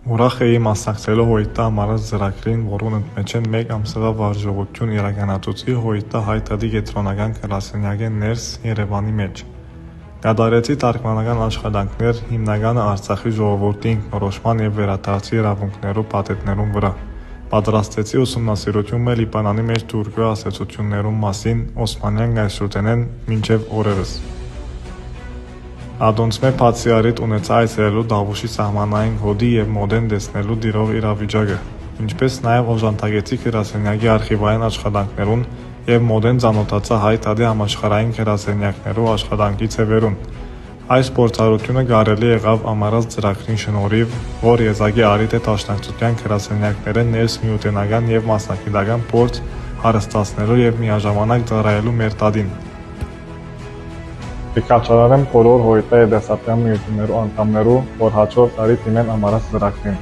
Ուրախ էի մասնակցելով ՀՅՏ համարած ծրագրին, որում ընդմեջեն մեկ ամսվա վարժողություն իրականացուցի ՀՅՏ հայ-տղի կենտրոնական գրասենյակի ներս Երևանի մեջ։ Կատարեցի թարգմանական աշխատանքներ հիմնականը Արցախի ժողովրդի ինքնորոշման և վերադարձի իրավունքներու փաթեթներուն վրա։ Պատրաստեցի ուսումնասիրություն Լիբանանի մեջ թուրքու ասացություններու մասին օսմանյան գայսրութենեն մինչև օրերս։ Ադոնցմե բացի առիթ ունեցա այցելելու Դավուշի սահմանային հոդի և մոդեն տեսնելու դիրող իրավիճակը, ինչպես նաև օժանդակեցի գրասենյակի արխիվային աշխատանքներուն և մոդեն ծանոթացա հայ-տղի համաշխարհային գրասենյակներու աշխատանքի ձևերուն։ Այս փորձառությունը կարելի եղավ ամառած ծրագրին շնորհիվ, որ եզակի առիթ է դաշնակցության գրասենյակները ներս միութենական և մասնագիտական փորձ հարստացնելու և միաժամանակ ծառայելու մեր տադին։ Կկարճանեմ բոլոր ՀՅՏ հետազոտական միություններու անդամներու, որ հաջորդ տարի դիմեն ամառած ծրագրին։